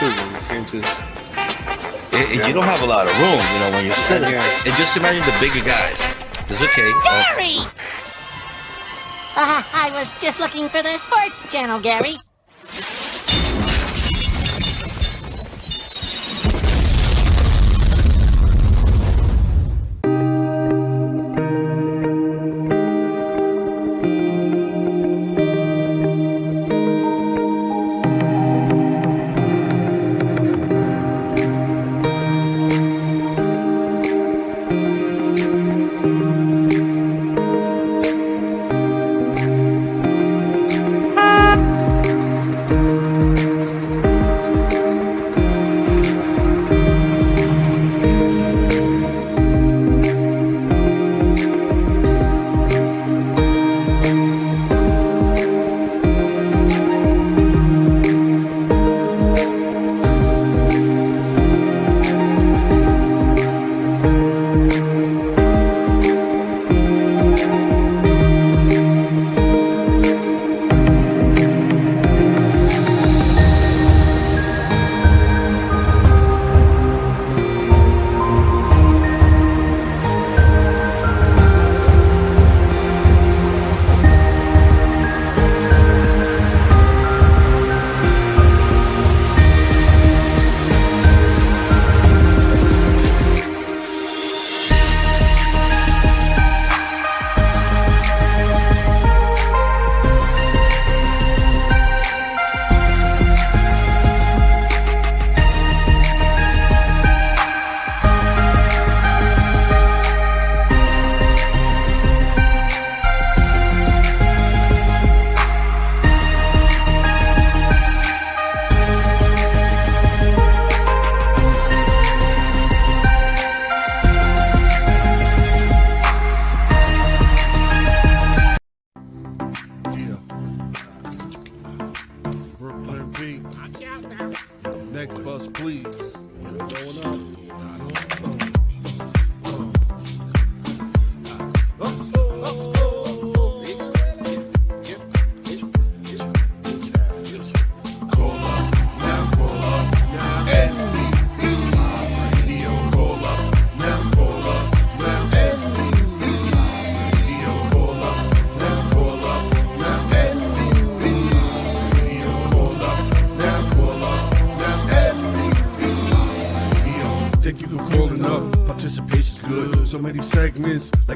too. When you can't just. You don't have a lot of room, you know, when you're sitting. And just imagine the bigger guys. It's okay. Gary! I was just looking for the sports channel, Gary.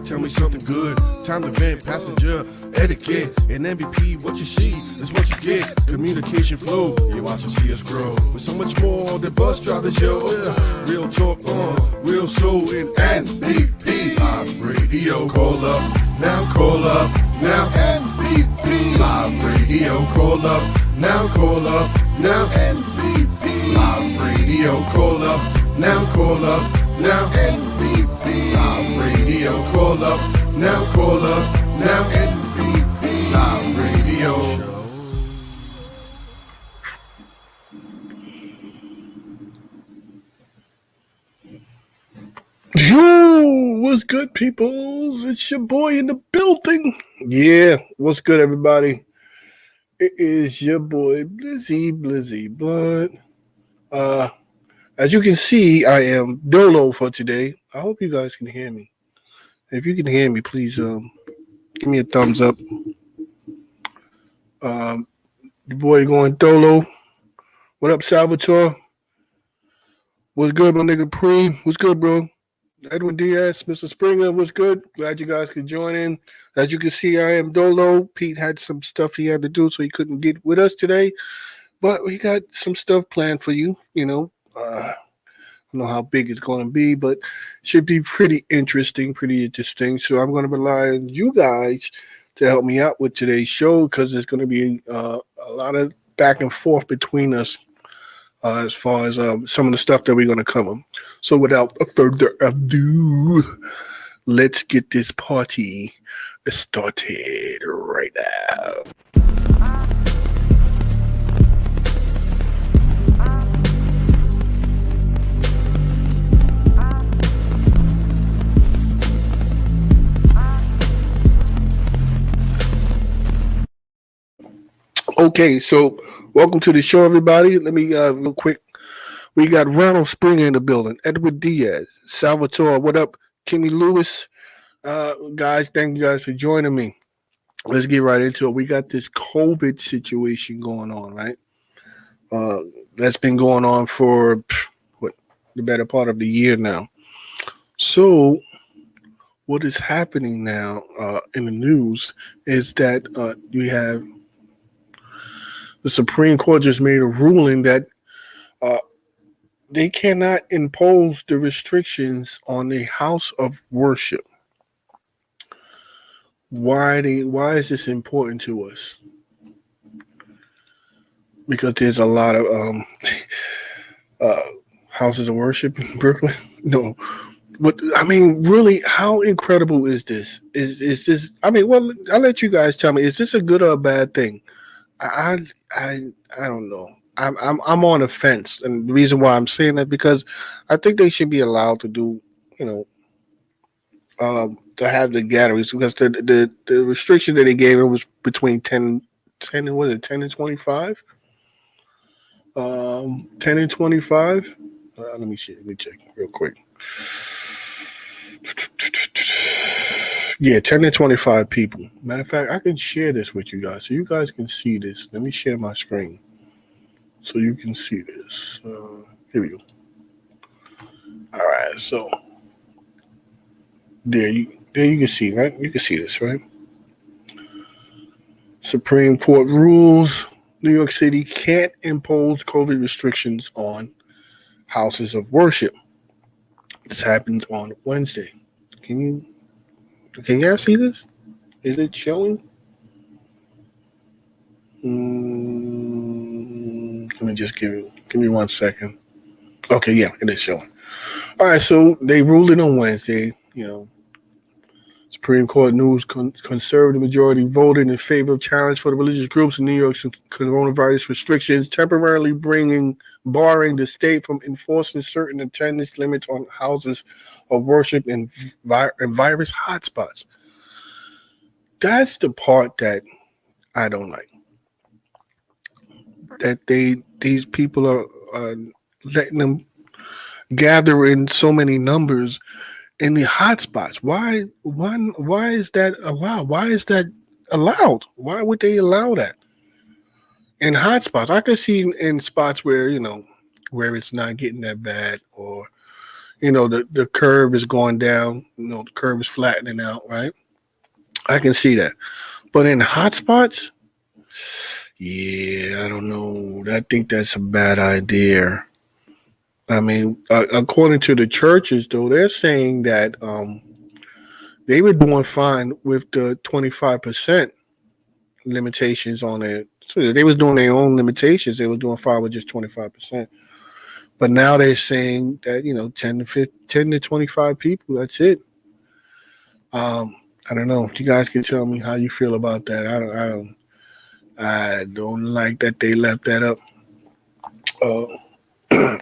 Tell me something good. Time to vent, passenger, etiquette, and MVP. What you see is what you get. Communication flow, you watch and see us grow. With so much more than bus drivers, yo. Real talk on, real show in MVP. Live radio, call up, now call up, now MVP. Live radio, call up, now call up, now MVP. Live radio, call up, now call up, now MVP. Live radio, call up, now call up, now MVP. Live radio. Yo, what's good, peoples? It's your boy in the building. Yeah, what's good, everybody? It is your boy Blizzy Blunt. As you can see, I am dolo for today. I hope you guys can hear me. If you can hear me, please give me a thumbs up. Your boy going dolo. What up, Salvatore? What's good, my nigga Preem? What's good, bro? Edwin Diaz, Mr. Springer, what's good? Glad you guys could join in. As you can see, I am dolo. Pete had some stuff he had to do, so he couldn't get with us today. But we got some stuff planned for you, you know. I don't know how big it's going to be, but should be pretty interesting. So I'm going to rely on you guys to help me out with today's show because there's going to be a lot of back and forth between us as far as some of the stuff that we're going to cover. So without further ado, let's get this party started right now. Okay, so welcome to the show, everybody. Let me real quick We got Ronald Springer in the building. Edward Diaz, Salvatore. What up, Kimmy Lewis? Guys, thank you guys for joining me. Let's get right into it. We got this COVID situation going on, right? Uh, that's been going on for what the better part of the year now. So, what is happening now in the news is that we have the Supreme Court just made a ruling that uh, they cannot impose the restrictions on the house of worship. Why is this important to us? Because there's a lot of uh, houses of worship in Brooklyn. No, but I mean, really, how incredible is this? Is this? I mean, well, I'll let you guys tell me. Is this a good or a bad thing? I I don't know. I'm on the fence, and the reason why I'm saying that because I think they should be allowed to do, you know, to have the gatherings because the restriction that they gave it was between 10 and what is it 10 and 25. 10 and 25. Let me see. Let me check real quick. Yeah, 10 to 25 people. Matter of fact, I can share this with you guys so you guys can see this. Let me share my screen so you can see this. Here we go. All right, so there you can see, right? You can see this, right? Supreme Court rules New York City can't impose COVID restrictions on houses of worship. This happens on Wednesday. Can you guys see this? Is it showing? Let me just give me 1 second. Okay, yeah, it is showing. All right, so they ruled it on Wednesday. You know, Supreme Court news conservative majority voted in favor of challenge for the religious groups in New York's coronavirus restrictions, temporarily barring the state from enforcing certain attendance limits on houses of worship and virus hotspots. That's the part that I don't like. That these people are letting them gather in so many numbers in the hotspots. Why is that allowed? Why is that allowed? Why would they allow that? In hotspots, I could see in spots where, where it's not getting that bad, or, the curve is going down, the curve is flattening out, right? I can see that. But in hotspots, yeah, I don't know. I think that's a bad idea. I mean, according to the churches, though, they're saying that they were doing fine with the 25% limitations on it. So they was doing their own limitations. They were doing fine with just 25%. But now they're saying that 10 to 25 people. That's it. I don't know. You guys can tell me how you feel about that. I don't like that they left that up.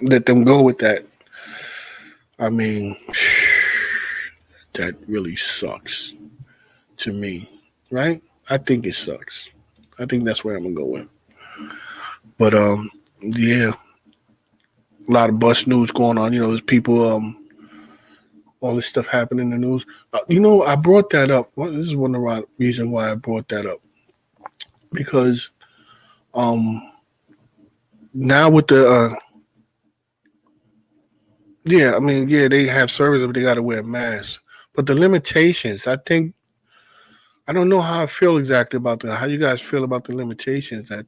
Let them go with that. I mean, that really sucks to me, right? I think it sucks. I think that's where I'm gonna go with. But yeah, a lot of bus news going on. There's people, all this stuff happening in the news. I brought that up. Well, this is one of the reasons why I brought that up, because now with the yeah, I mean, yeah, they have service, but they got to wear masks. But the limitations, I don't know how I feel exactly about that. How you guys feel about the limitations that,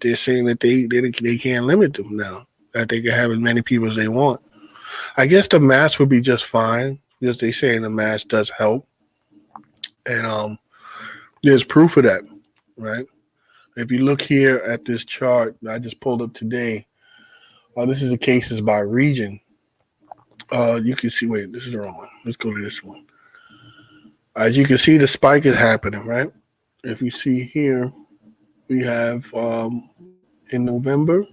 they're saying that they can't limit them now, that they can have as many people as they want. I guess the mask would be just fine because they're saying the mask does help. And there's proof of that, right? If you look here at this chart I just pulled up today, this is the cases by region. You can see, wait, this is the wrong one. Let's go to this one. As you can see, the spike is happening, right? If you see here, we have in November.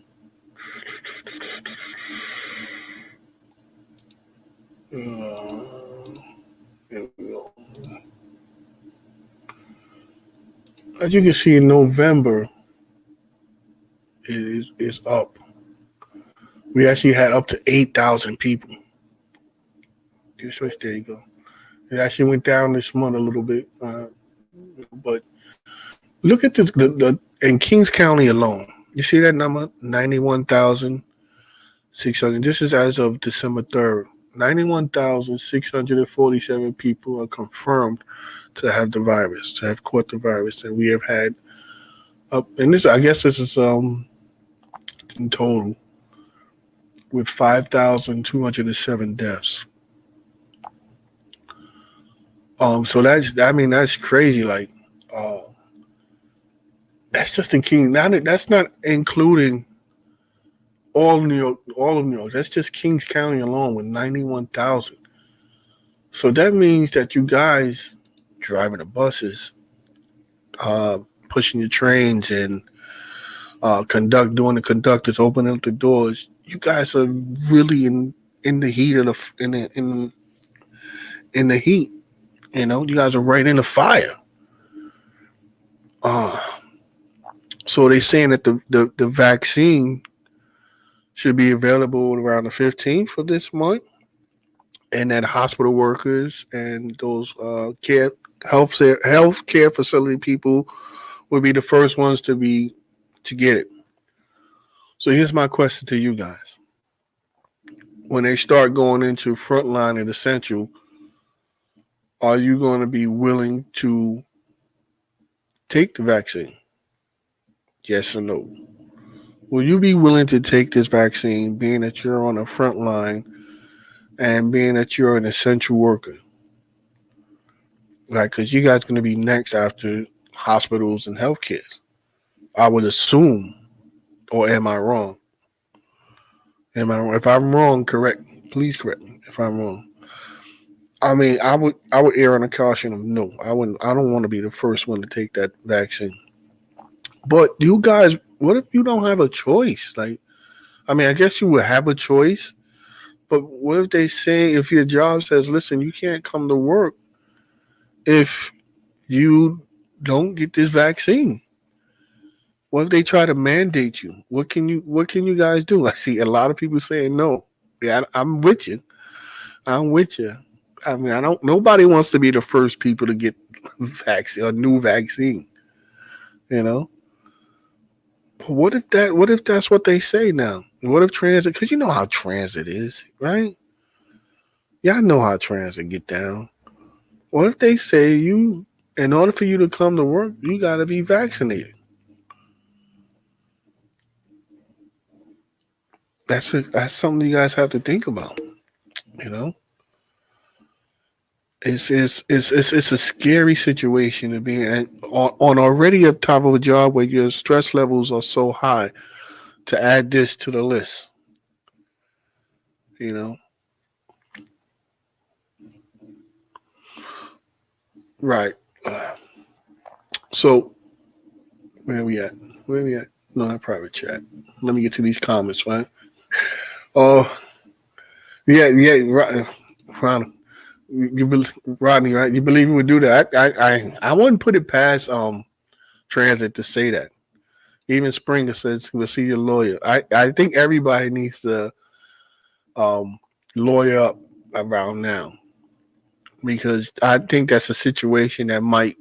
Here we go. As you can see, in November, it is up. We actually had up to 8,000 people. Switch, there you go. It actually went down this month a little bit, but look at the in Kings County alone. You see that number, 91,600. This is as of December 3rd. 91,647 people are confirmed to have the virus, to have caught the virus, and we have had up. And this, I guess, this is in total with 5,207 deaths. So that's crazy. Like, that's just in King. Now that's not including all of New York. That's just Kings County alone with 91,000. So that means that you guys driving the buses, pushing the trains, and doing the conductors, opening up the doors. You guys are really in the heat of in the heat. You know, you guys are right in the fire. So they're saying that the vaccine should be available around the 15th of this month, and that hospital workers and those health care facility people will be the first ones to get it. So here's my question to you guys: when they start going into frontline and essential, are you going to be willing to take the vaccine? Yes or no? Will you be willing to take this vaccine, being that you're on the front line and being that you're an essential worker? Right, because you guys are going to be next after hospitals and healthcare. I would assume, or am I wrong? If I'm wrong, please correct me if I'm wrong. I mean, I would err on the caution of no. I don't want to be the first one to take that vaccine. But you guys, what if you don't have a choice? Like, I mean, I guess you would have a choice, but what if they say, if your job says, listen, you can't come to work if you don't get this vaccine? What if they try to mandate you? What can you guys do? I see a lot of people saying no. Yeah, I'm with you. I mean, nobody wants to be the first people to get a new vaccine, you know? But what if that's what they say now? What if transit, because you know how transit is, right? Yeah, I know how transit get down. What if they say in order for you to come to work, you got to be vaccinated? That's something you guys have to think about, you know? It's a scary situation to be in on already up top of a job where your stress levels are so high. To add this to the list, you know, right? So where are we at? No, not private chat. Let me get to these comments, right? Oh, yeah, right, Ronald. Rodney, right? You believe he would do that? I wouldn't put it past transit to say that. Even Springer says we'll see your lawyer. I think everybody needs to lawyer up around now, because I think that's a situation that might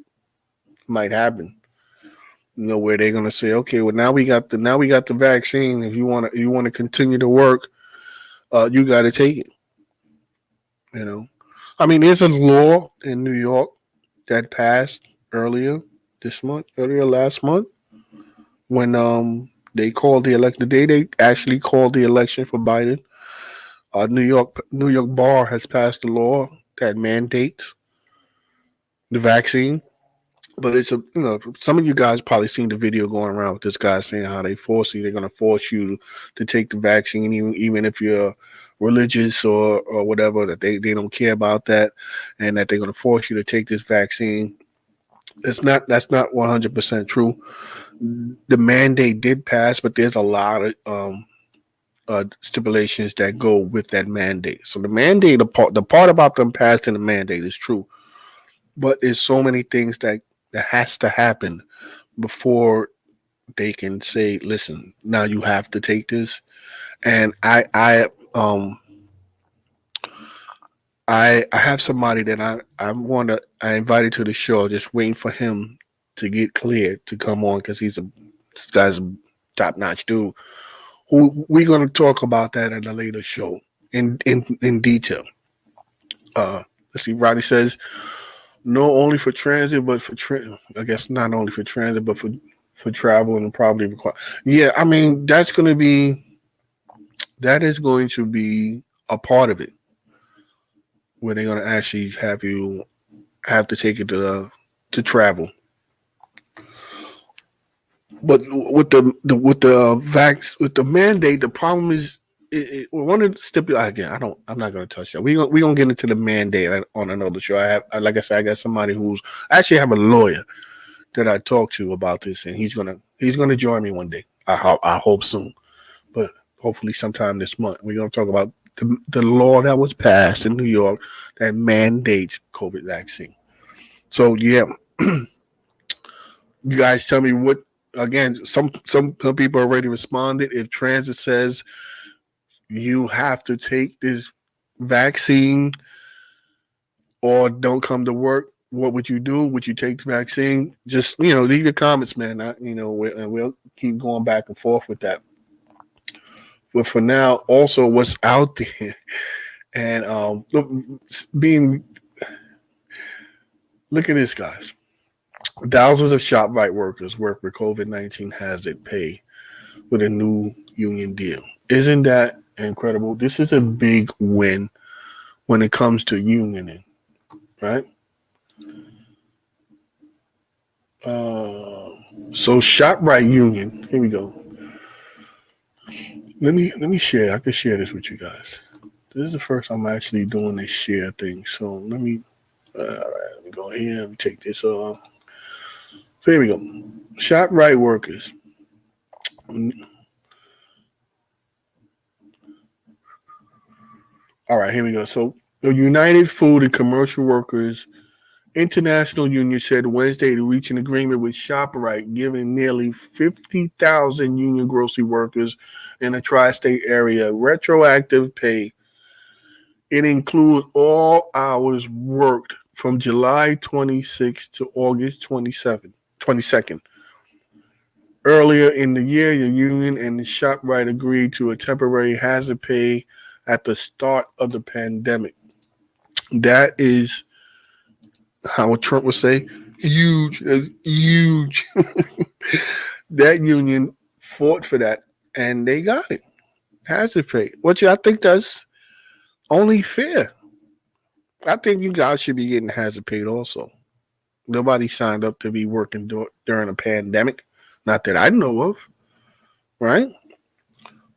happen. You know, where they're gonna say, okay, well now we got the vaccine. If you want to continue to work, you got to take it. You know. I mean, there's a law in New York that passed earlier last month, when they called the election. The day they actually called the election for Biden. New York bar has passed a law that mandates the vaccine. But it's some of you guys probably seen the video going around with this guy saying how they're going to force you to take the vaccine, even if you're religious or whatever, that they don't care about that, and that they're going to force you to take this vaccine. That's not 100% true. The mandate did pass, but there's a lot of stipulations that go with that mandate. So the mandate, the part about them passing the mandate is true, but there's so many things that has to happen before they can say, listen, now you have to take this. And I have somebody that I invited to the show, just waiting for him to get cleared to come on because this guy's a top notch dude. Who we're gonna talk about that at a later show in detail. Let's see. Roddy says no, only for transit, but I guess not only for transit, but for travel and probably require. Yeah, I mean that is going to be a part of it where they're going to actually have you have to take it to travel. But with the mandate, the problem is one of the stipulate again. I'm not going to touch that. We gonna get into the mandate on another show. Like I said, I got somebody who's I actually have a lawyer that I talked to about this, and he's gonna join me one day. I hope soon, but hopefully sometime this month. We're gonna talk about the law that was passed in New York that mandates COVID vaccine. So yeah, you guys tell me what. Again, some people already responded. If transit says you have to take this vaccine or don't come to work, what would you do? Would you take the vaccine? Just leave your comments, man. And we'll keep going back and forth with that. But for now, also what's out there, and look at this, guys. Thousands of ShopRite workers work with COVID-19 hazard pay with a new union deal. Isn't that incredible? This is a big win when it comes to unioning, right? So ShopRite union. Here we go. Let me share. I can share this with you guys. This is the first time I'm actually doing this share thing. So let me go here and take this off. So here we go. ShopRite workers. All right, here we go. So the United Food and Commercial Workers International Union said Wednesday to reach an agreement with ShopRite, giving nearly 50,000 union grocery workers in the tri-state area retroactive pay. It includes all hours worked from July 26th to August 22nd. Earlier in the year, the union and the ShopRite agreed to a temporary hazard pay at the start of the pandemic. That is how Trump would say, huge. That union fought for that, and they got it. Hazard pay. I think that's only fair. I think you guys should be getting hazard paid also. Nobody signed up to be working during a pandemic. Not that I know of, right?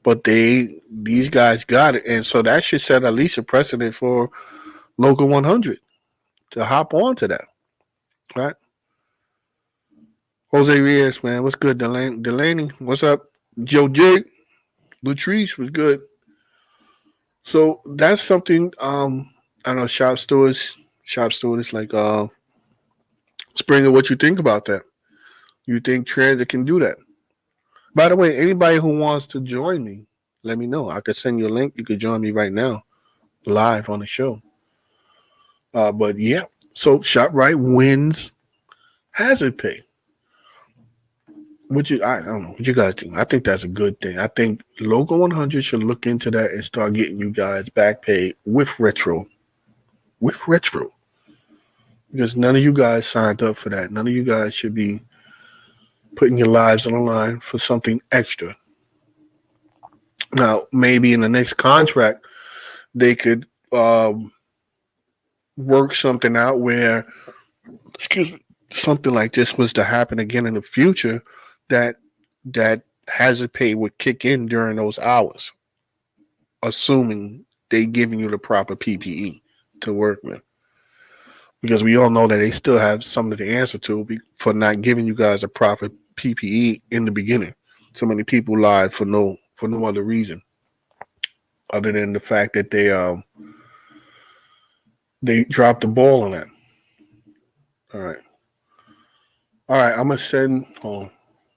But these guys got it. And so that should set at least a precedent for Local 100 to hop on to that, right? Jose Reyes, man, what's good? Delaney, what's up? Joe J. Latrice was good. So that's something, I know shop stewardess like Springer, what you think about that? You think transit can do that? By the way, anybody who wants to join me, let me know. I could send you a link. You could join me right now, live on the show. But yeah, so ShopRite wins hazard pay. I don't know what you guys think. I think that's a good thing. I think Local 100 should look into that and start getting you guys back pay with retro. Because none of you guys signed up for that. None of you guys should be putting your lives on the line for something extra. Now, maybe in the next contract, they could work something out where, something like this was to happen again in the future, that hazard pay would kick in during those hours, assuming they giving you the proper PPE to work with. Because we all know that they still have something to answer to for not giving you guys a proper PPE in the beginning. So many people lied for no other reason other than the fact that they dropped the ball on that. All right, I'm gonna send. Let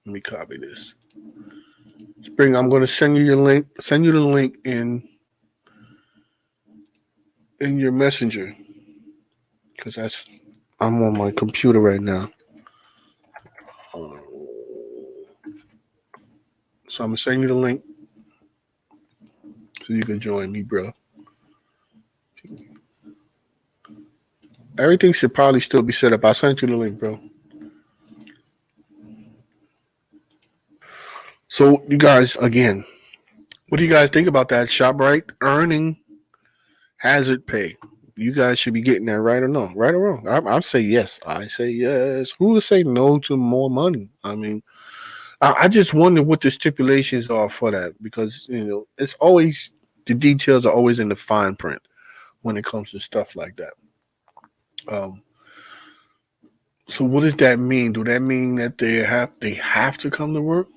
Let me copy this. Spring, I'm going to send you your link. Send you the link in your messenger because I'm on my computer right now. So I'm gonna send you the link so you can join me, bro. Everything should probably still be set up. I sent you the link, bro. So you guys, again, what do you guys think about that? ShopRite earning hazard pay. You guys should be getting that, right or no? Right or wrong? I say yes. I say yes. Who would say no to more money? I mean, I just wonder what the stipulations are for that because it's always the details are always in the fine print when it comes to stuff like that. So what does that mean? Do that mean that they have to come to work?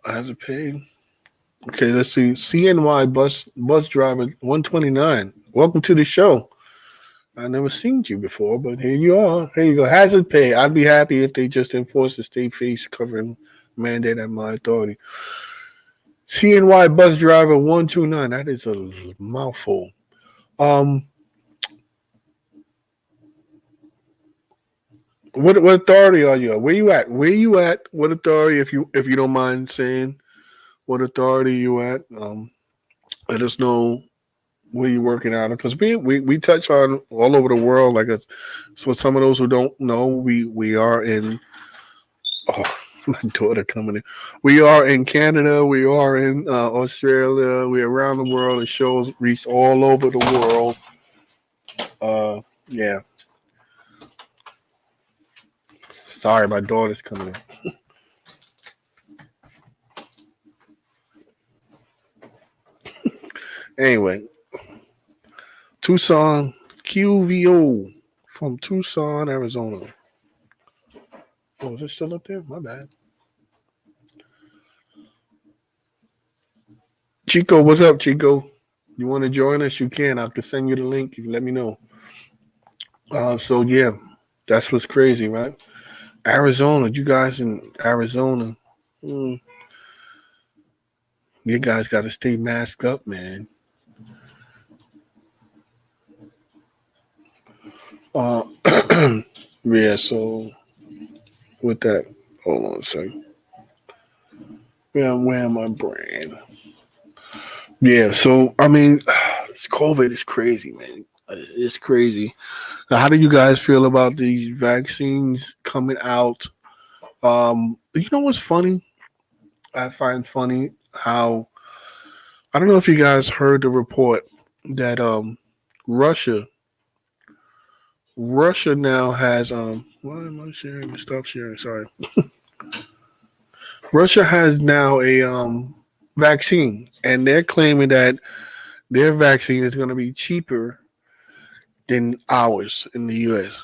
I have to pay. Okay, let's see. CNY bus driver 129. Welcome to the show. I never seen you before, but here you are. Here you go. Hazard pay. I'd be happy if they just enforce the state face covering mandate at my authority. CNY bus driver 129. That is a mouthful. What authority are you? Where you at? Where you at? What authority? If you don't mind saying, what authority you at? Let us know where you're working out of because we touch on all over the world. So some of those who don't know, we are in. Oh, my daughter coming in. We are in Canada. We are in Australia. We're around the world. The shows reach all over the world. Yeah. Sorry, my daughter's coming in. Anyway, Tucson QVO from Tucson, Arizona. Oh, is it still up there? My bad. Chico, what's up, Chico? You want to join us? You can. I can send you the link. You can let me know. So yeah, that's what's crazy, right? Arizona, you guys in Arizona, you guys got to stay masked up, man. Yeah, so with that, hold on a second. Where am I brain? Yeah, so I mean, COVID is crazy, man. It's crazy. Now, how do you guys feel about these vaccines coming out? You know what's funny? I find funny how I don't know if you guys heard the report that Russia now has why am I sharing? Stop sharing. Sorry. Russia has now a vaccine, and they're claiming that their vaccine is going to be cheaper than ours in the U.S.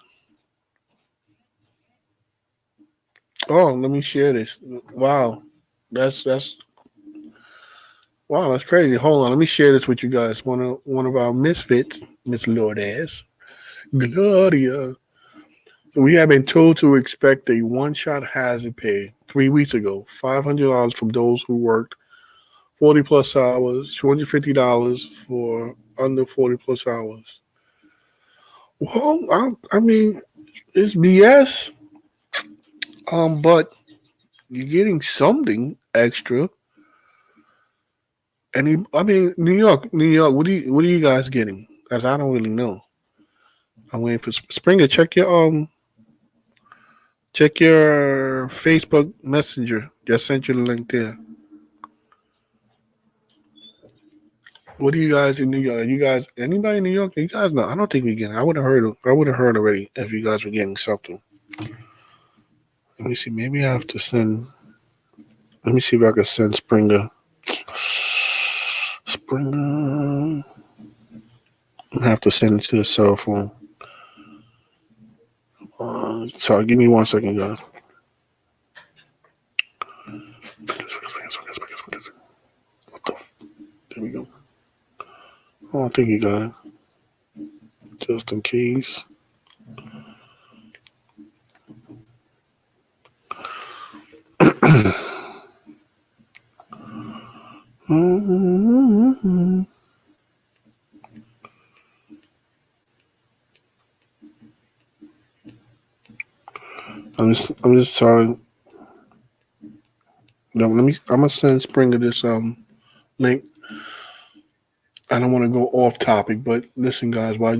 Oh, let me share this. Wow, that's wow, that's crazy. Hold on, let me share this with you guys. One of our misfits, Miss Lourdes, Gloria. We have been told to expect a one-shot hazard pay 3 weeks ago, $500 from those who worked 40 plus hours, $250 for under 40 plus hours. Well, I mean, it's BS. But you're getting something extra. And I mean, New York. What are you guys getting? Because I don't really know. I'm waiting for Springer. Check your Facebook Messenger. Just sent you the link there. What are you guys in New York? You guys, anybody in New York? You guys know? I don't think we get. I would have heard. I would have heard already if you guys were getting something. Let me see. Maybe I have to send. Let me see if I can send Springer. I have to send it to the cell phone. Sorry, give me 1 second, guys. What the? There we go. Oh, thank you, guys. Just in case. Mm-hmm. I'm just sorry. No, I'm gonna send Springer this link. I don't want to go off topic, but listen, guys, I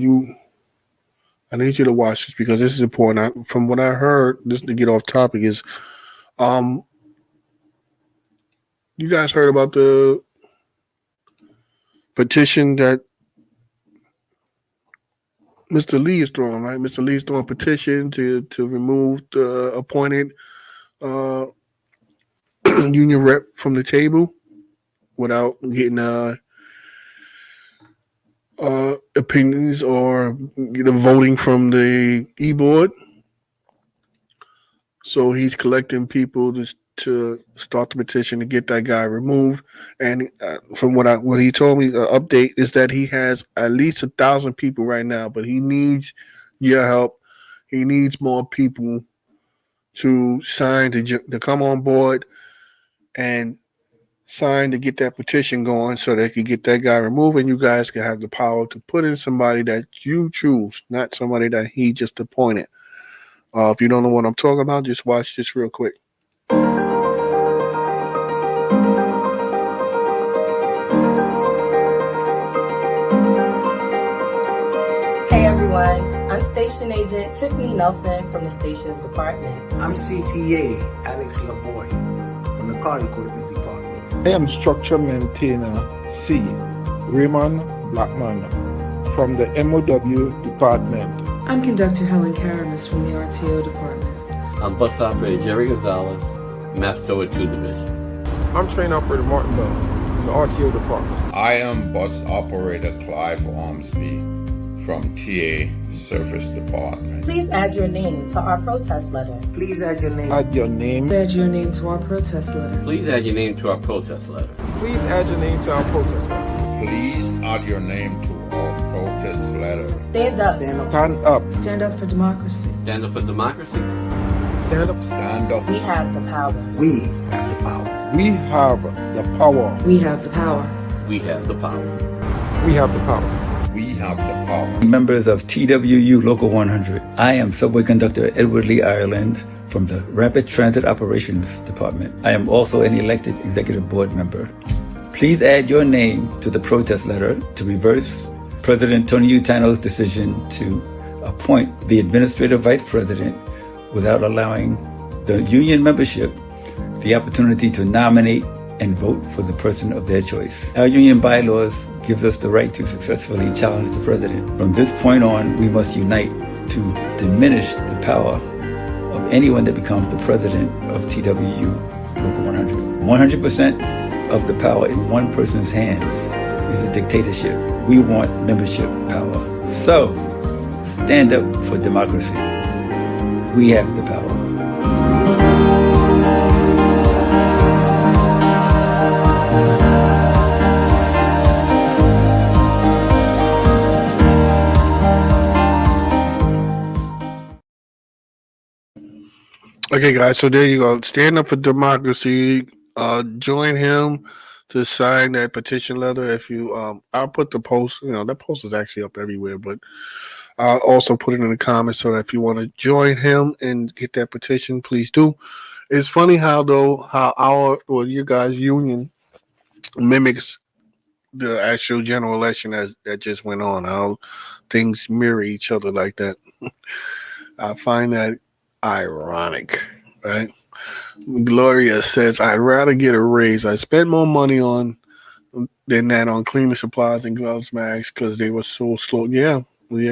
need you to watch this because this is important. From what I heard, this to get off topic is, um, you guys heard about the petition that Mr. Lee is throwing, right? Mr. Lee is throwing a petition to remove the appointed uh, union rep from the table without getting opinions or voting from the e-board. So he's collecting people to start the petition to get that guy removed. And from what he told me, the update is that he has at least 1,000 people right now, but he needs your help. He needs more people to sign to come on board and sign to get that petition going so they can get that guy removed, and you guys can have the power to put in somebody that you choose, not somebody that he just appointed. If you don't know what I'm talking about, just watch this real quick. Hey everyone, I'm Station Agent Tiffany Nelson from the Stations Department. I'm CTA Alex LaBoy from the Car Equipment Department. I am Structure Maintainer C. Raymond Blackman from the MOW Department. I'm Conductor Helen Karamis from the RTO Department. I'm Bus Operator Jerry Gonzalez, Master 2 Division. I'm Train Operator Martin Bell from the RTO Department. I am Bus Operator Clive Ormsby from TA Surface Department. Please add your name to our protest letter. Please add your name. Add your name. Add your name to our protest letter. Please add your name to our protest letter. Please add your name to our protest letter. Please add your name to our protest letter. Stand up. Stand up. Stand up. Stand up for democracy. Stand up for democracy. Stand up. Stand up. We have the power. We have the power. We have the power. We have the power. We have the power. We have the power. We have the power. Members of TWU Local 100. I am Subway Conductor Edward Lee Ireland from the Rapid Transit Operations Department. I am also an elected executive board member. Please add your name to the protest letter to reverse President Tony Utano's decision to appoint the administrative vice president without allowing the union membership the opportunity to nominate and vote for the person of their choice. Our union bylaws gives us the right to successfully challenge the president. From this point on, we must unite to diminish the power of anyone that becomes the president of TWU Local 100. 100% of the power in one person's hands is a dictatorship. We want membership power. So, stand up for democracy. We have the power. Okay, guys, so there you go. Stand up for democracy. Join him to sign that petition letter. If you, I'll put the post. That post is actually up everywhere, but I'll also put it in the comments so that if you want to join him and get that petition, please do. It's funny how your guys' union mimics the actual general election that just went on. How things mirror each other like that. I find that ironic, right? Gloria says, I'd rather get a raise. I spent more money than that on cleaning supplies and gloves, masks, because they were so slow. Yeah,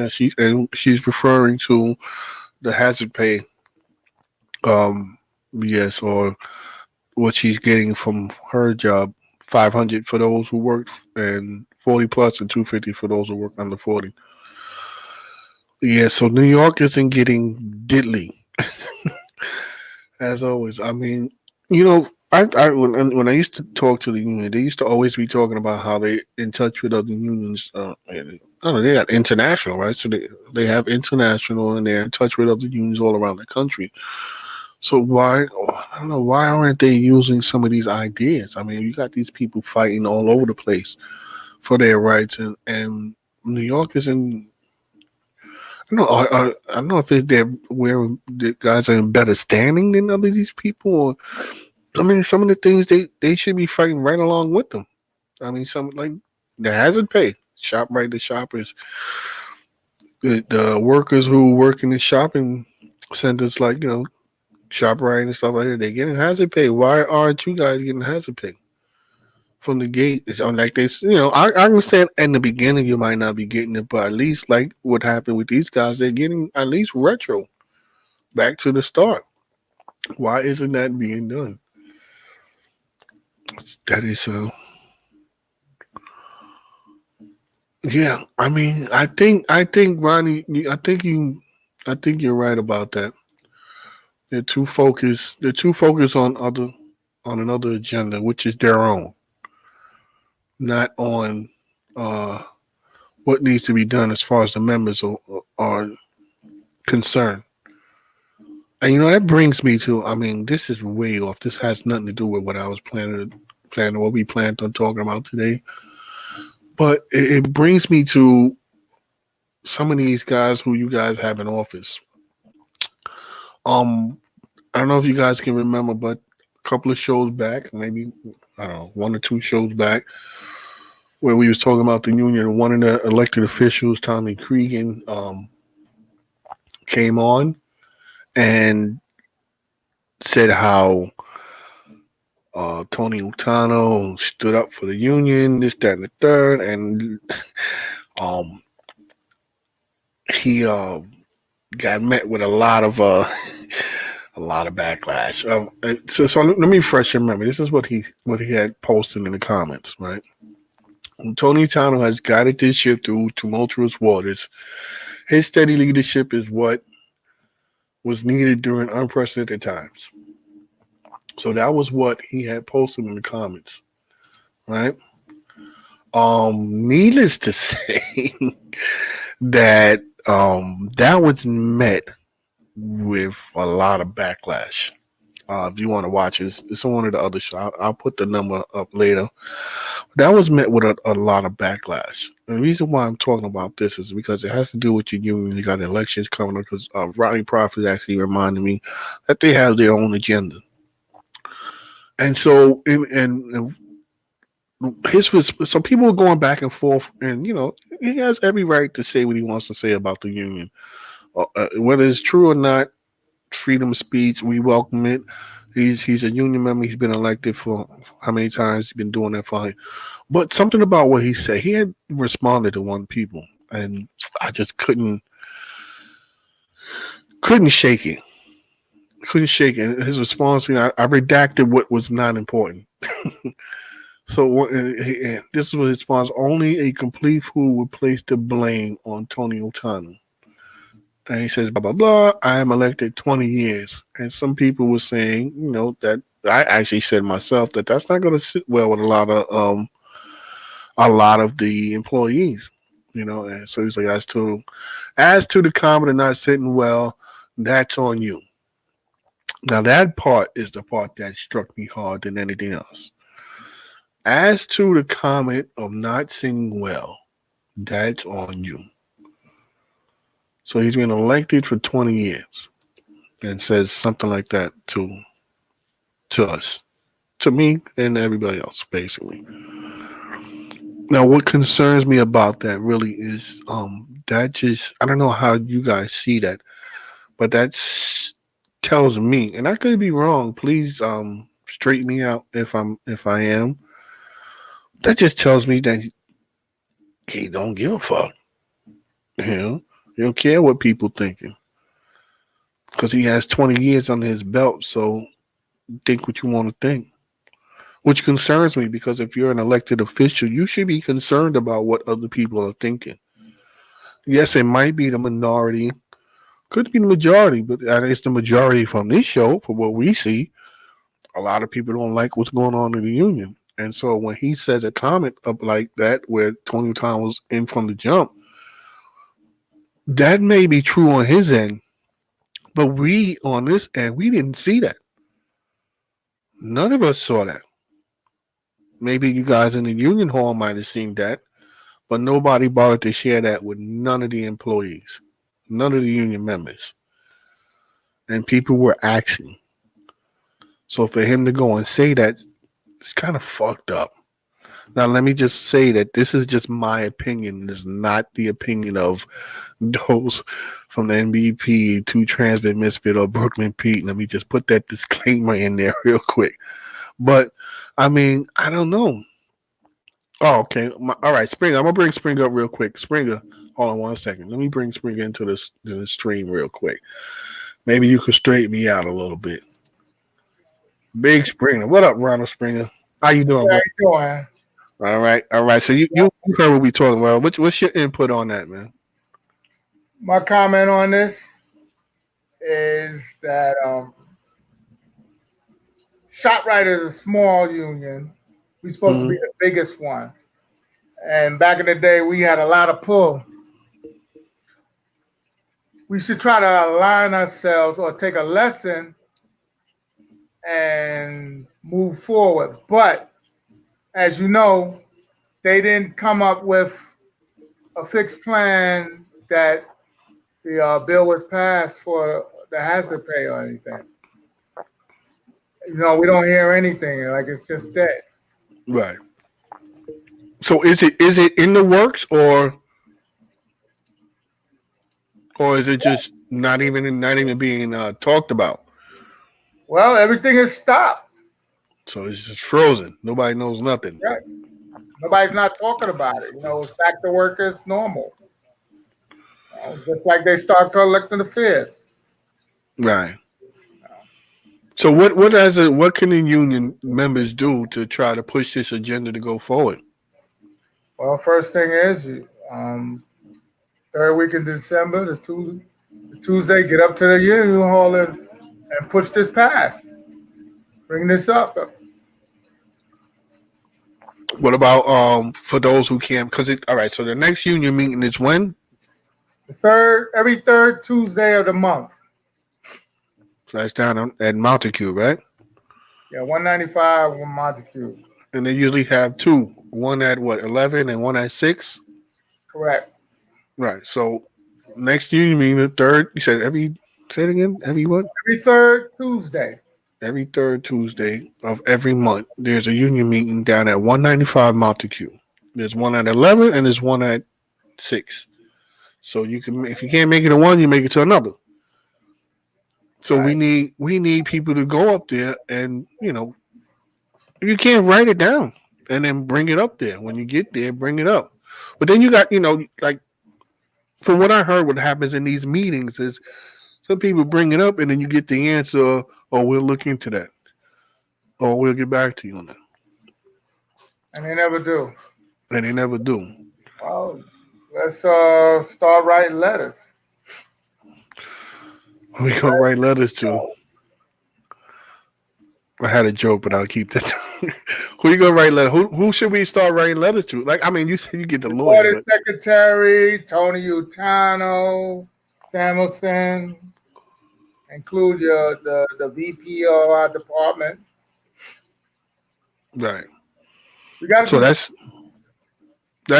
she's referring to the hazard pay. Yes, or what she's getting from her job, $500 for those who worked and 40 plus and $250 for those who work under 40. Yeah, so New York isn't getting diddly. As always. I mean, when I used to talk to the union, they used to always be talking about how they in touch with other unions. They got international, right? So they have international, and they're in touch with other unions all around the country. So why, I don't know, why aren't they using some of these ideas? I mean, you got these people fighting all over the place for their rights, and New York is in. I don't know if it's they're where the guys are in better standing than other these people. Or, I mean, some of the things they should be fighting right along with them. I mean, some like the hazard pay, shop right, the shoppers, the workers who work in the shopping centers, like shop right and stuff like that. They getting hazard pay. Why aren't you guys getting hazard pay from the gate? It's on like this. I understand in the beginning you might not be getting it, but at least like what happened with these guys, they're getting at least retro back to the start. Why isn't that being done? That is yeah. I mean, I think Ronnie, I think you're right about that. They're too focused. They're too focused on another agenda, which is their own, not on uh, what needs to be done as far as the members are concerned. And that brings me to. I mean, this is way off. This has nothing to do with what I was planning what we planned on talking about today. But it brings me to some of these guys who you guys have in office. Um, I don't know if you guys can remember, but a couple of shows back, maybe I don't know, one or two shows back, where we was talking about the union, one of the elected officials, Tommy Cregan, came on and said how Tony Utano stood up for the union, this, that, and the third, and um, he got met with a lot of backlash. So let me refresh your memory. This is what he had posted in the comments, right? Tony Tano has guided this ship through tumultuous waters. His steady leadership is what was needed during unprecedented times. So that was what he had posted in the comments, right? Needless to say that that was met with a lot of backlash. If you want to watch it, it's on one of the other shows. I'll put the number up later. That was met with a lot of backlash. And the reason why I'm talking about this is because it has to do with your union. You got elections coming up. Because Rodney Prophet actually reminded me that they have their own agenda. And so, and so people are going back and forth, and he has every right to say what he wants to say about the union, whether it's true or not. Freedom of speech, we welcome it. He's a union member. He's been elected for how many times? He's been doing that for him. But something about what he said, he had responded to one people, and I just couldn't shake it. Couldn't shake it. His response, I redacted what was not important. So this was his response. Only a complete fool would place the blame on Tony Otano. And he says, blah, blah, blah. I am elected 20 years. And some people were saying, that I actually said myself that that's not going to sit well with a lot of the employees, And so he's like, as to the comment not sitting well, that's on you. Now that part is the part that struck me hard than anything else. As to the comment of not sitting well, that's on you. So he's been elected for 20 years and says something like that to us, to me and everybody else, basically. Now, what concerns me about that really is that just, I don't know how you guys see that, but that tells me, and I could be wrong, please straighten me out if I am. That just tells me that he don't give a fuck. You don't care what people thinking. Because he has 20 years under his belt, so think what you want to think. Which concerns me, because if you're an elected official, you should be concerned about what other people are thinking. Yes, it might be the minority. Could be the majority, but it's the majority from this show, for what we see. A lot of people don't like what's going on in the union. And so when he says a comment up like that, where Tony Tom was in from the jump, that may be true on his end, But we on this end, we didn't see that. None of us saw that. Maybe you guys in the union hall might have seen that, but nobody bothered to share that with none of the employees, none of the union members. And people were asking. So for him to go and say that, it's kind of fucked up. Now, let me just say that this is just my opinion. It's not the opinion of those from the MVP, Two Transmit Misfit, or Brooklyn Pete. Let me just put that disclaimer in there real quick. But, I mean, I don't know. Oh, okay. All right, Springer. I'm going to bring Springer up real quick. Springer, hold on 1 second. Let me bring Springer into the stream real quick. Maybe you could straighten me out a little bit. Big Springer. What up, Ronald Springer? How you doing, bro? How you doing? All right. So you heard what we talking about. What's your input on that, man? My comment on this is that ShopRite is a small union. We're supposed to be the biggest one. And back in the day, we had a lot of pull. We should try to align ourselves or take a lesson and move forward. But as you know, they didn't come up with a fixed plan that the bill was passed for the hazard pay or anything. You know, we don't hear anything. Like, it's just dead. Right. So is it in the works or is it just not even being talked about? Well, everything is stopped. So it's just frozen. Nobody knows nothing. Right. Nobody's not talking about it. You know, it's back to work as normal. Just like they start collecting the fares. Right. So what can the union members do to try to push this agenda to go forward? Well, first thing is, third week in December, the Tuesday, get up to the union hall and push this past. Bring this up. What about for those who can't? All right. So the next union meeting is when? Every third Tuesday of the month. So that's down at Montague, right? Yeah, 195 on Montague. And they usually have two. One at 11 and one at 6? Correct. Right. So next union meeting, the third, you said say it again? Every what? Every third Tuesday. Every third Tuesday of every month, there's a union meeting down at 195 Montague. There's one at 11 and there's one at 6. So you can, if you can't make it to one, you make it to another. So right. we need people to go up there and, you know, you can't write it down and then bring it up there. When you get there, bring it up. But then you got, you know, like from what I heard, what happens in these meetings is some people bring it up and then you get the answer, or we'll look into that, or we'll get back to you on that. And they never do. Well, let's start writing letters. We gonna write letters to. I had a joke, but I'll keep that. Who you gonna write letters? Who should we start writing letters to? Like, I mean, you said you get the lawyer. But... Secretary Tony Utano, Samuelson. Include the VP of our department. Right. So that's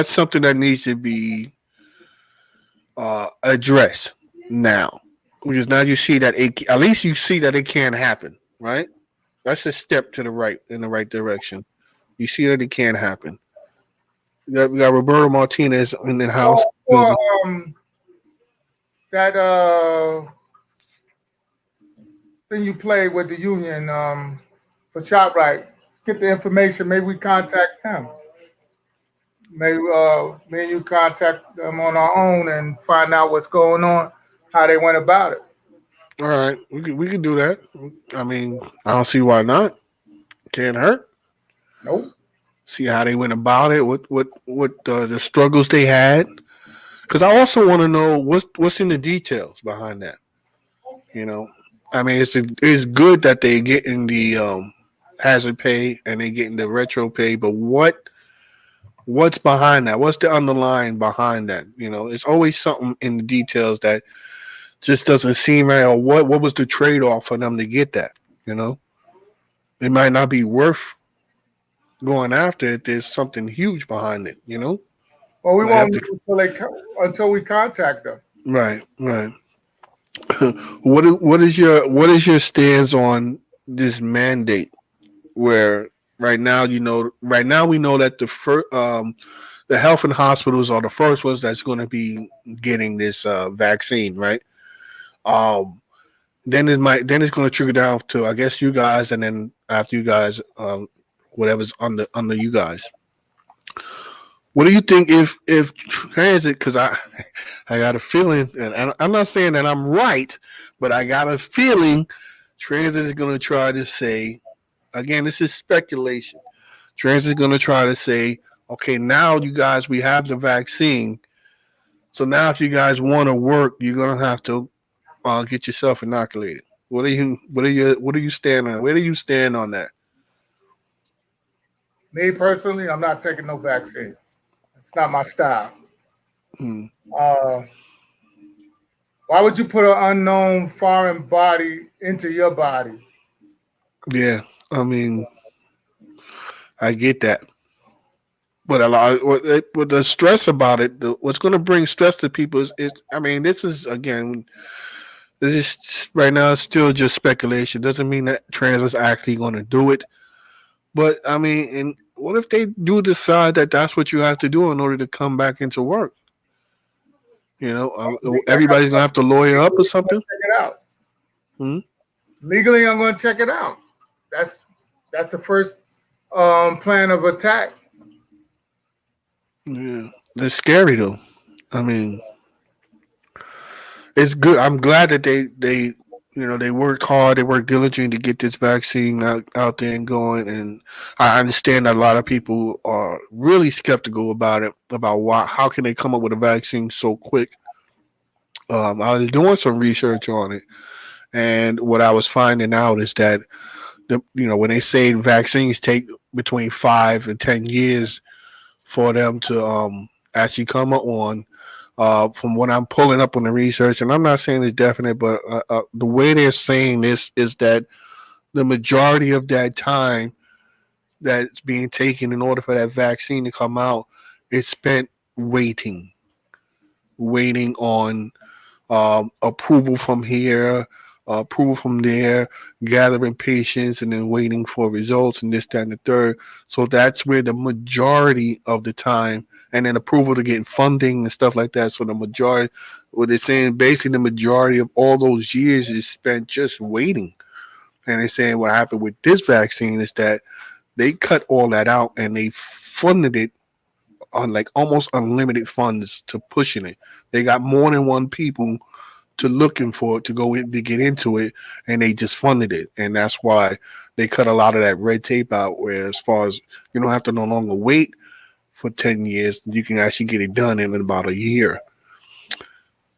something that needs to be addressed now, because now you see that at least you see that it can happen, right? That's a step to the right, in the right direction. You see that it can happen. We got Roberto Martinez in the house. Thing you play with the union for ShopRite, get the information. Maybe we contact him. Maybe me and you contact them on our own and find out what's going on, how they went about it. All right, we could do that. I mean, I don't see why not. Can't hurt. Nope. See how they went about it. What the struggles they had. Because I also want to know what's in the details behind that. You know. I mean, it's good that they getting the hazard pay and they getting the retro pay, but what's behind that? What's the underlying behind that? You know, it's always something in the details that just doesn't seem right. Or what was the trade off for them to get that? You know, it might not be worth going after it. There's something huge behind it. You know. Well, we I have won't until we contact them. Right. What is your stance on this mandate? Where right now, we know that the health and hospitals are the first ones that's going to be getting this vaccine, right? Then it's going to trigger down to, I guess, you guys, and then after you guys, whatever's under you guys. What do you think if transit? Because I got a feeling, and I'm not saying that I'm right, but I got a feeling transit is going to try to say, again, this is speculation. Transit is going to try to say, okay, now you guys, we have the vaccine, so now if you guys want to work, you're going to have to get yourself inoculated. What do you stand on? Where do you stand on that? Me personally, I'm not taking no vaccine. It's not my style. Why would you put an unknown foreign body into your body? Yeah, I mean, I get that, but a lot. What the stress about it? What's going to bring stress to people is, I mean, this is right now. It's still just speculation. Doesn't mean that trans is actually going to do it. But I mean, and what if they do decide that that's what you have to do in order to come back into work? You know, everybody's gonna have to lawyer up or something. Check it out. Legally, I'm going to check it out. That's the first plan of attack. Yeah, that's scary though. I mean, it's good. I'm glad that they they work hard, they work diligently to get this vaccine out there and going. And I understand that a lot of people are really skeptical about it, about how can they come up with a vaccine so quick. I was doing some research on it, and what I was finding out is that when they say vaccines take between 5 and 10 years for them to actually come on. From what I'm pulling up on the research, and I'm not saying it's definite, but the way they're saying this is that the majority of that time that's being taken in order for that vaccine to come out is spent waiting on approval from here, approval from there, gathering patients, and then waiting for results and this, that, and the third. So that's where the majority of the time, and then approval to get funding and stuff like that. So the majority, what they're saying, basically the majority of all those years is spent just waiting. And they're saying what happened with this vaccine is that they cut all that out and they funded it on like almost unlimited funds to pushing it. They got more than one people to looking for it to go in to get into it, and they just funded it. And that's why they cut a lot of that red tape out, where as far as you don't have to no longer wait for 10 years, you can actually get it done in about a year.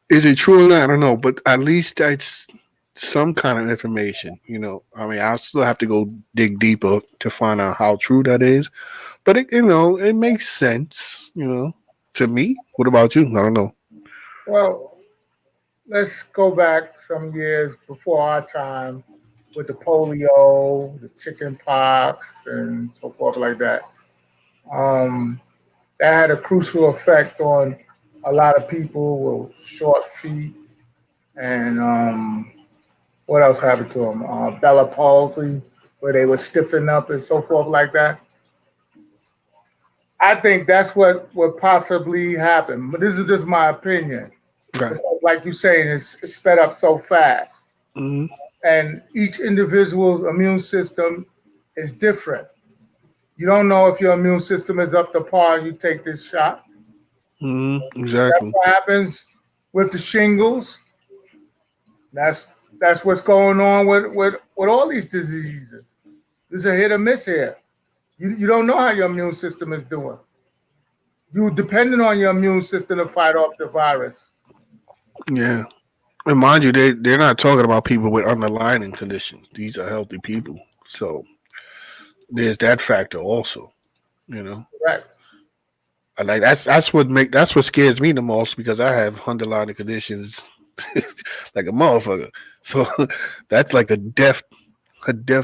Is it true or not? I don't know, but at least that's some kind of information. I mean, I'll still have to go dig deeper to find out how true that is, but it makes sense, to me. What about you? I don't know. Well, let's go back some years before our time with the polio, the chicken pox, and so forth like that. That had a crucial effect on a lot of people with short feet, and what else happened to them? Bella palsy, where they would stiffen up and so forth like that. I think that's what would possibly happen, but this is just my opinion. Right. Like you're saying, it's sped up so fast. Mm-hmm. And each individual's immune system is different. You don't know if your immune system is up to par and you take this shot. Exactly. That's what happens with the shingles. That's what's going on with all these diseases. There's a hit or miss here. You don't know how your immune system is doing. You're dependent on your immune system to fight off the virus. Yeah. And mind you, they're not talking about people with underlying conditions. These are healthy people. So there's that factor also, Right. Like that's what scares me the most, because I have underlying conditions like a motherfucker. So that's like a death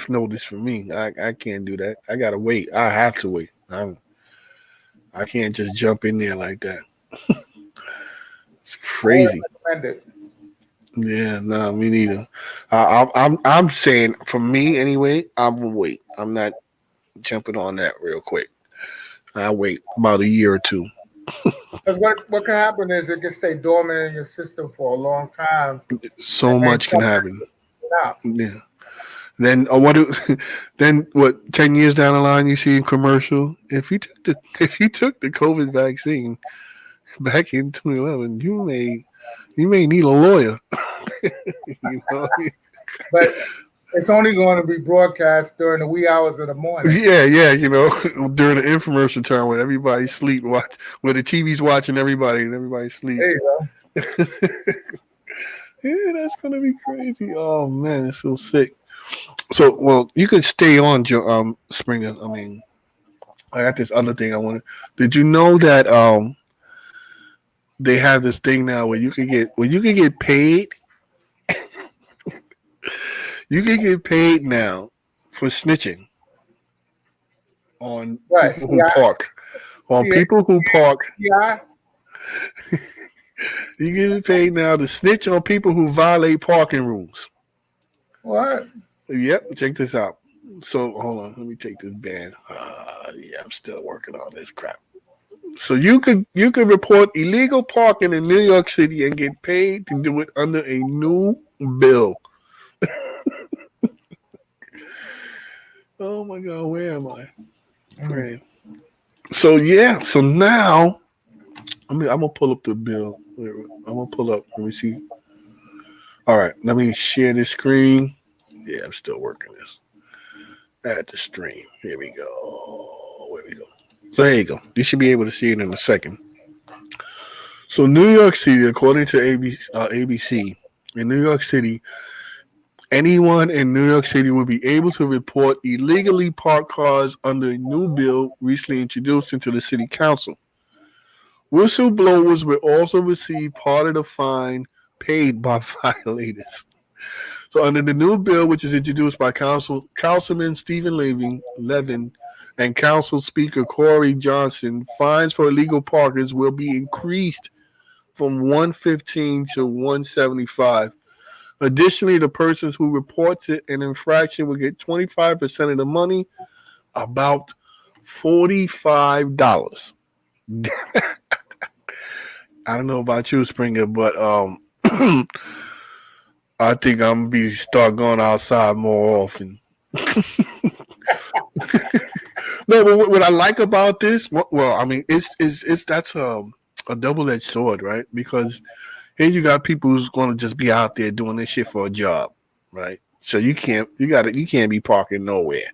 notice for me. I can't do that. I gotta wait. I have to wait. I can't just jump in there like that. It's crazy. Yeah, no, me neither. I'm saying for me anyway. I'm gonna wait. I'm not jumping on that real quick. I wait about a year or two. Because what can happen is it can stay dormant in your system for a long time. So much can happen. Yeah. Then then what? 10 years down the line, you see a commercial. If you took the COVID vaccine back in 2011, you may need a lawyer. You know? But it's only going to be broadcast during the wee hours of the morning. Yeah, you know, during the infomercial time when everybody's sleep, where the TV's watching everybody and everybody's sleep. There you go. Yeah, that's gonna be crazy. Oh man, it's so sick. So, well, you could stay on, Springer. I mean, I got this other thing I wanted. Did you know that they have this thing now where you can get paid? You can get paid now for snitching on people who park. People who park. Yeah. You get paid now to snitch on people who violate parking rules. What? Yep, check this out. So hold on, let me take this band. Yeah, I'm still working on this crap. So you could report illegal parking in New York City and get paid to do it under a new bill. Oh my God, where am I? Right. So yeah, so now I'm gonna pull up the bill. I'm gonna pull up. Let me see. All right, let me share this screen. Yeah, I'm still working this. Add the stream. Here we go. Where we go. So there you go. You should be able to see it in a second. So New York City, according to ABC, in New York City, anyone in New York City will be able to report illegally parked cars under a new bill recently introduced into the city council. Whistleblowers will also receive part of the fine paid by violators. So under the new bill, which is introduced by Councilman Stephen Levin and Council Speaker Corey Johnson, fines for illegal parkers will be increased from $115 to $175. Additionally, the persons who reports an infraction will get 25% of the money, about $45. I don't know about you, Springer, but I think I'm gonna start going outside more often. No, but what I like about this, well, I mean, it's that's a double-edged sword, right? Because here you got people who's going to just be out there doing this shit for a job, right? So you can't be parking nowhere.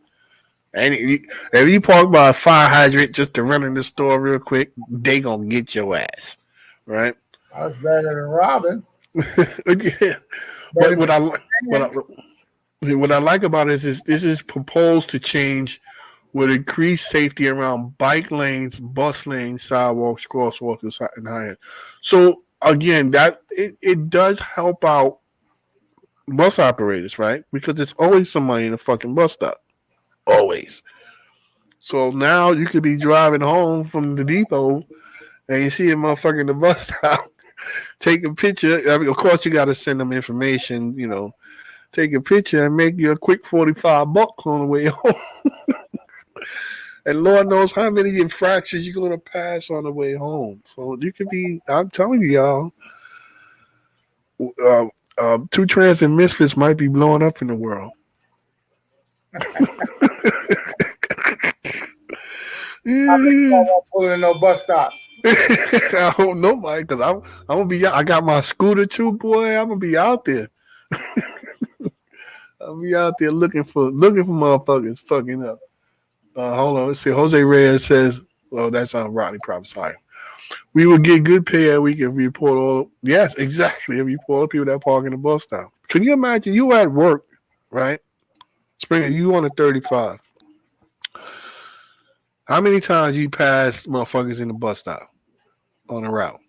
And if you park by a fire hydrant just to run in the store real quick, they gonna get your ass, right? That's better than robbing. Yeah. But what I like about it is this is proposed to change with increased safety around bike lanes, bus lanes, sidewalks, crosswalks, and higher. So again, that it does help out bus operators, right? Because there's always somebody in a fucking bus stop. Always. So now you could be driving home from the depot and you see a motherfucker in the bus stop. Take a picture. I mean, of course, you got to send them information, you know. Take a picture and make you a quick $45 on the way home. And Lord knows how many infractions you're going to pass on the way home. So you could be, I'm telling you, y'all, Two Trans and Misfits might be blowing up in the world. I won't pull in no bus stop. I don't know, Mike, because I'm gonna be. I got my scooter too, boy. I'm gonna be out there. I'll be out there looking for motherfuckers fucking up. Hold on, let's see. Jose Reyes says, "Well, that's on Rodney Prophesy. We will get good pay and we can report all." Yes, exactly. Report all people that park in the bus stop. Can you imagine? You at work, right? Springer, you on a 35. How many times you pass motherfuckers in the bus stop on a route?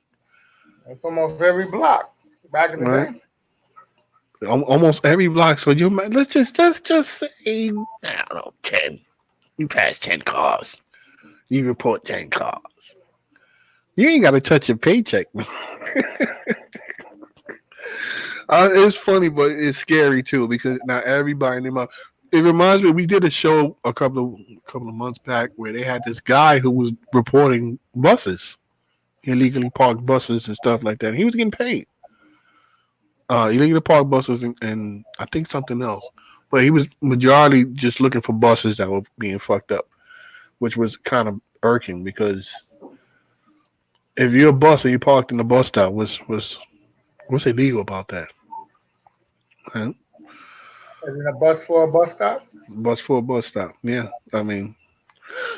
That's almost every block. Back in the Right. day. Almost every block. So let's just say, I don't know, 10. You pass 10 cars. You report 10 cars. You ain't got to touch your paycheck. It's funny, but it's scary too because now everybody in their mouth. It reminds me, we did a show a couple of months back where they had this guy who was reporting buses, illegally parked buses and stuff like that. And he was getting paid. Illegally parked buses and I think something else. But he was majority just looking for buses that were being fucked up, which was kind of irking because if you're a bus and you parked in the bus stop, what's illegal about that? Huh? Is it a bus for a bus stop? Bus for a bus stop. Yeah. I mean,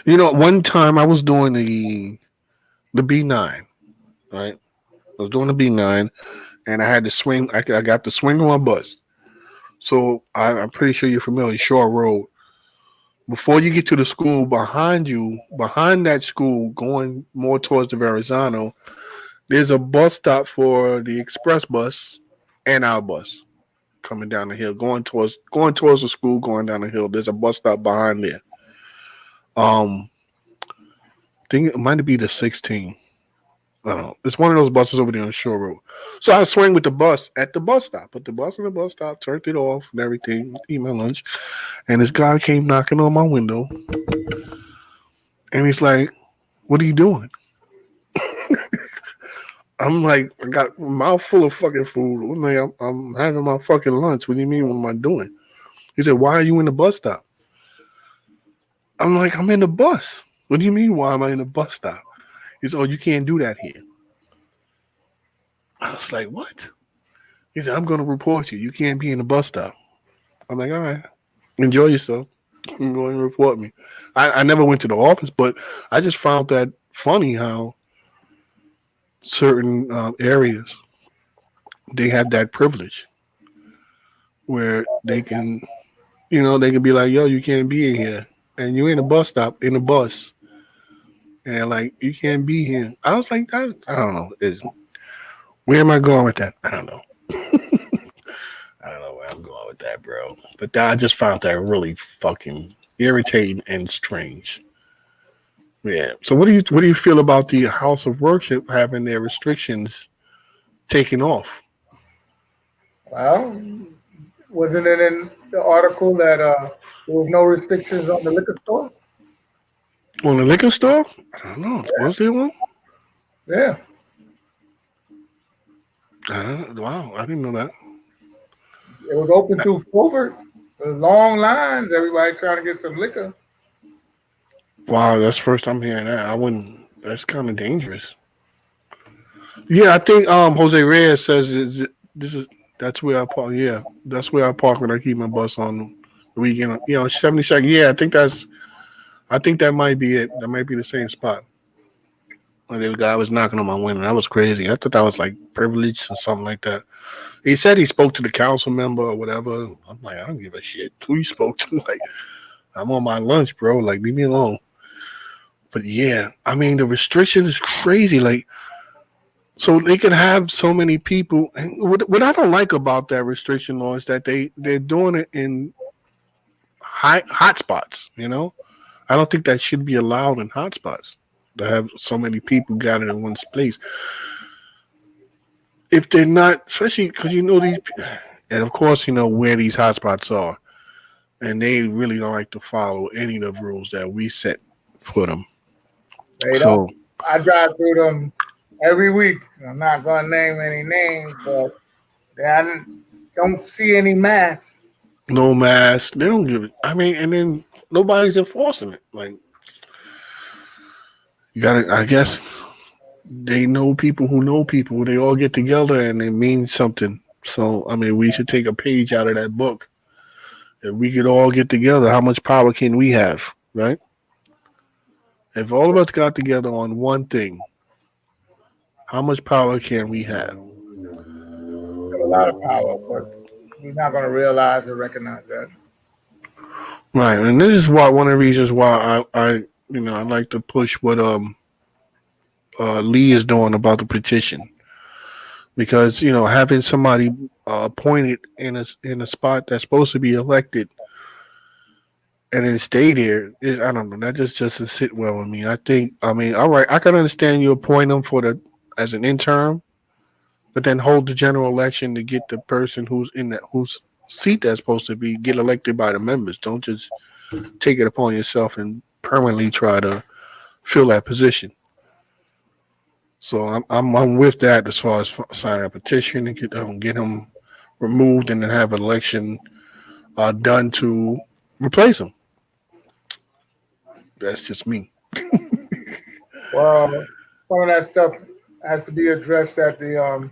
one time I was doing the B9, right? I was doing the B9 and I had to swing. I got to swing on my bus. So I'm pretty sure you're familiar, Shore Road. Before you get to the school, behind that school, going more towards the Verrazano, there's a bus stop for the express bus and our bus coming down the hill, going towards the school, going down the hill. There's a bus stop behind there. I think it might be the 16. I don't know. It's one of those buses over there on Shore Road. So I swing with the bus at the bus stop. Put the bus in the bus stop, turned it off and everything, eat my lunch. And this guy came knocking on my window. And he's like, "What are you doing?" I'm like, I got a mouth full of fucking food. I'm like, I'm having my fucking lunch. What do you mean, what am I doing? He said, "Why are you in the bus stop?" I'm like, "I'm in the bus." "What do you mean, why am I in the bus stop?" He said, "Oh, you can't do that here." I was like, "What?" He said, "I'm going to report you. You can't be in the bus stop." I'm like, "All right, enjoy yourself. You're going to report me." I never went to the office, but I just found that funny how certain areas, they have that privilege where they can, they can be like, "Yo, you can't be in here." And you're in a bus stop, in a bus. And like, you can't be here. I was like, I don't know. Where am I going with that? I don't know. I don't know where I'm going with that, bro. But I just found that really fucking irritating and strange. Yeah. So what do you feel about the House of Worship having their restrictions taken off? Well, wasn't it in the article that there was no restrictions on the liquor store? On the liquor store? I don't know. Yeah. Was there one? Yeah. Wow, I didn't know that. It was open through covert. Long lines, everybody trying to get some liquor. Wow, that's the first time hearing that. That's kind of dangerous. Yeah, I think Jose Reyes says that's where I park. Yeah, that's where I park when I keep my bus on the weekend. 72nd. Yeah, I think that might be it. That might be the same spot. When the guy was knocking on my window. That was crazy. I thought that was like privilege or something like that. He said he spoke to the council member or whatever. I'm like, I don't give a shit who you spoke to. Like, I'm on my lunch, bro. Like, leave me alone. But yeah, I mean, the restriction is crazy. Like, so they can have so many people. And what I don't like about that restriction law is that they're doing it in hot spots. I don't think that should be allowed in hot spots to have so many people gathered in one place. If they're not, especially because these, and of course where these hotspots are, and they really don't like to follow any of the rules that we set for them. So I drive through them every week. I'm not gonna name any names, but I don't see any masks. No mask. They don't give it. I mean, and then nobody's enforcing it. Like, you gotta. I guess they know people who know people. They all get together and it means something. So, I mean, we should take a page out of that book. If we could all get together, how much power can we have, right? If all of us got together on one thing, how much power can we have? A lot of power, but we're not going to realize or recognize that. Right, and this is one of the reasons why I like to push what Lee is doing about the petition. because having somebody appointed in a spot that's supposed to be elected and then stay there, I don't know. That just doesn't sit well with me. All right, I can understand you appoint them as an interim, but then hold the general election to get the person who's in that whose seat that's supposed to be get elected by the members. Don't just take it upon yourself and permanently try to fill that position. So I'm with that as far as signing a petition and get him removed and then have an election done to replace him. That's just me. Well, some of that stuff has to be addressed at the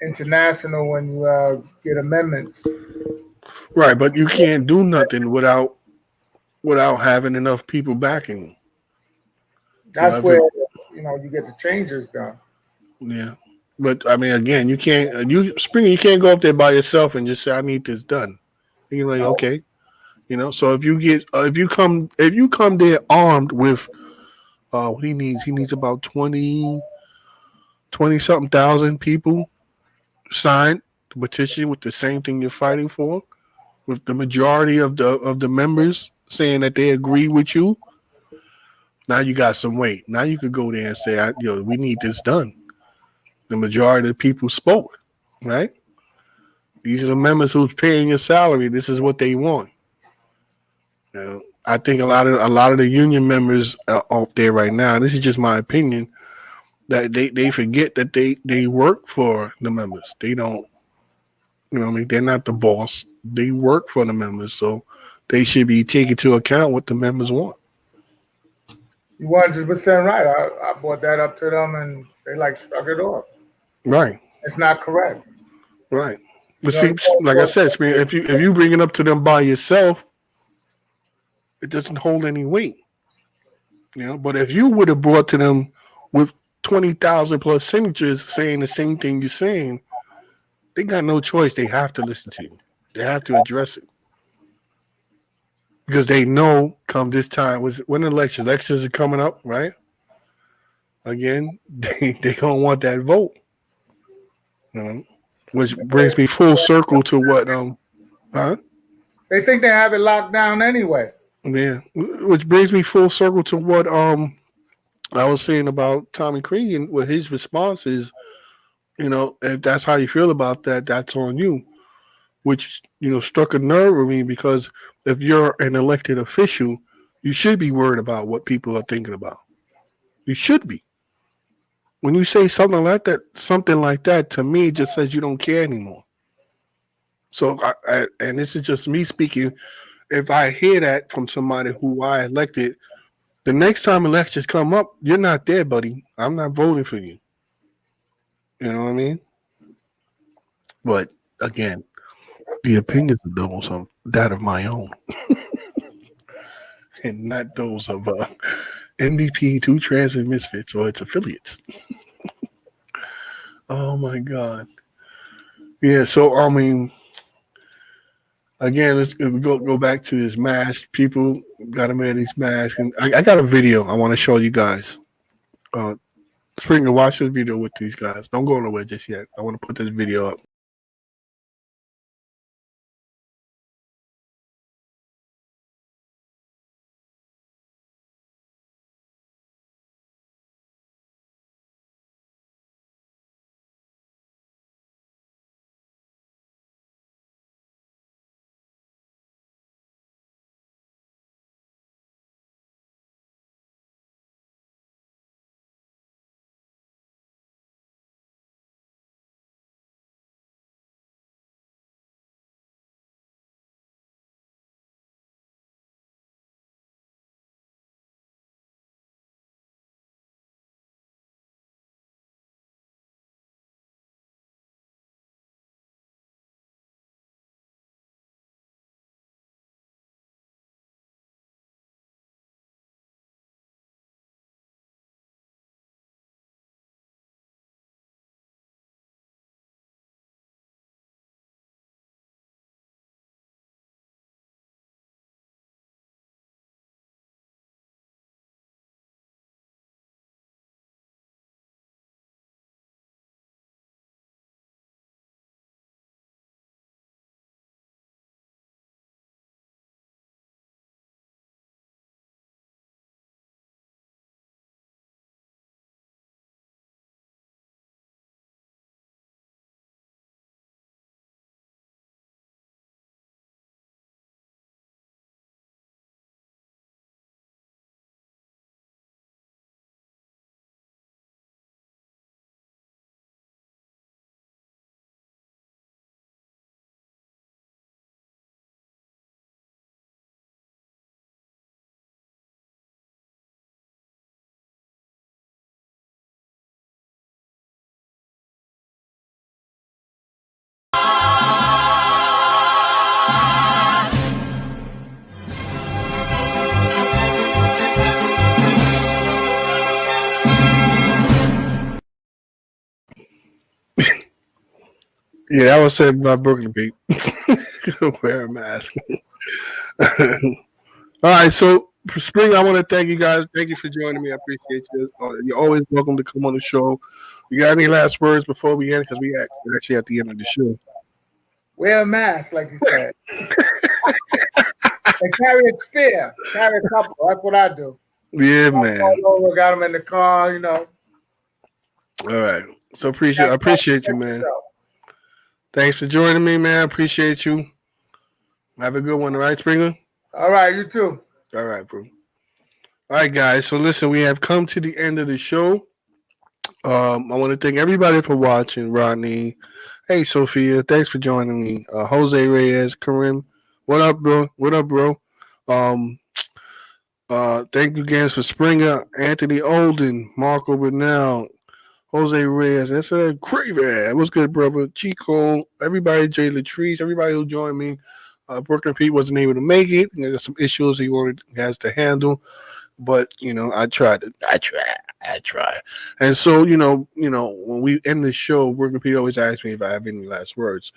international when you get amendments. Right, but you can't do nothing without having enough people backing you. That's where you get the changes done. Yeah, but I mean, again, you can't. Springer, you can't go up there by yourself and just say, "I need this done." And you're like, okay, So if if you come there armed with what he needs about 20 something thousand people sign the petition with the same thing you're fighting for, with the majority of the members saying that they agree with you. Now you got some weight. Now you could go there and say, we need this done. The majority of the people spoke, right? These are the members who's paying your salary. This is what they want. I think a lot of the union members are up there right now. This is just my opinion. That they forget that they work for the members. They don't, what I mean, they're not the boss. They work for the members, so they should be taking into account what the members want. You 100% right. I brought that up to them, and they shrugged it off. Right. It's not correct. Right. But see, like I said, if you bring it up to them by yourself, it doesn't hold any weight. But if you would have brought to them with 20,000 plus signatures saying the same thing you're saying, they got no choice. They have to listen to you. They have to address it. Because they know come this time, when elections are coming up, right? Again, they don't want that vote. Which brings me full circle to what They think they have it locked down anyway. Yeah. Which brings me full circle to what I was saying about Tommy Cregan, with his response is, if that's how you feel about that, that's on you. Which, struck a nerve with me, because if you're an elected official, you should be worried about what people are thinking about. You should be. When you say something like that, to me, it just says you don't care anymore. So, and this is just me speaking. If I hear that from somebody who I elected, the next time elections come up, you're not there, buddy. I'm not voting for you. You know what I mean? But again, the opinions of those are that of my own, and not those of MVP, Two Trans and Misfits, or its affiliates. Oh my God! Yeah, so I mean, again, let's go back to this mask. People got to wear these masks, and I got a video I want to show you guys. Springer, watch this video with these guys. Don't go nowhere just yet. I want to put this video up. Yeah, that was said by Brooklyn Pete. Wear a mask. All right, so for Spring, I want to thank you guys. Thank you for joining me. I appreciate you. You're always welcome to come on the show. You got any last words before we end? Because we're actually at the end of the show. Wear a mask, like you said. And carry a spear. Carry a couple. That's what I do. Yeah, man. Got them in the car, you know. All right. So I appreciate you, man. Thanks for joining me, man. Appreciate you. Have a good one, all right, Springer? All right, you too. All right, bro. All right, guys. So listen, we have come to the end of the show. I want to thank everybody for watching. Rodney, hey Sophia, thanks for joining me. Jose Reyes, Karim, what up, bro? What up, bro? Thank you again for Springer, Anthony Olden, Marco Bernal, Jose Reyes. That's a Craven. What's good, brother? Chico, everybody, Jay Latrice, everybody who joined me. Brooklyn Pete wasn't able to make it. There's some issues he has to handle. But I tried. And so, when we end the show, Brooklyn Pete always asks me if I have any last words.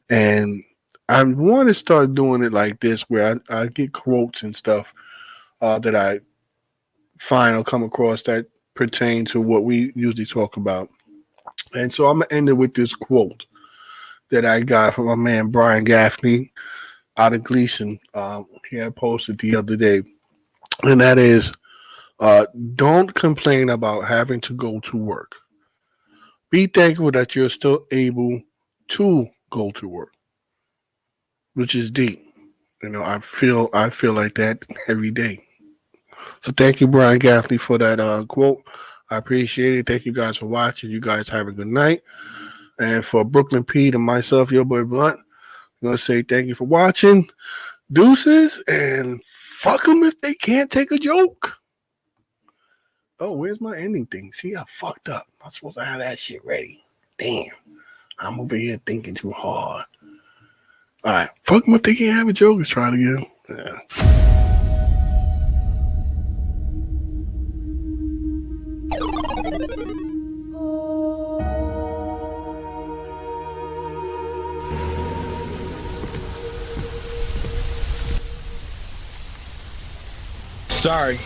And I want to start doing it like this, where I get quotes and stuff that I find or come across that pertain to what we usually talk about. And so I'm going to end it with this quote that I got from my man Brian Gaffney out of Gleason. He had posted the other day. And that is, don't complain about having to go to work. Be thankful that you're still able to go to work, which is deep. I feel like that every day. So thank you, Brian Gaffney, for that quote. I appreciate it. Thank you guys for watching. You guys have a good night. And for Brooklyn Pete and myself, your boy Blunt, I'm going to say thank you for watching. Deuces, and fuck them if they can't take a joke. Oh, where's my ending thing? See, I fucked up. I'm supposed to have that shit ready. Damn. I'm over here thinking too hard. All right. Fuck them if they can't have a joke. Let's try it again. Yeah. Sorry.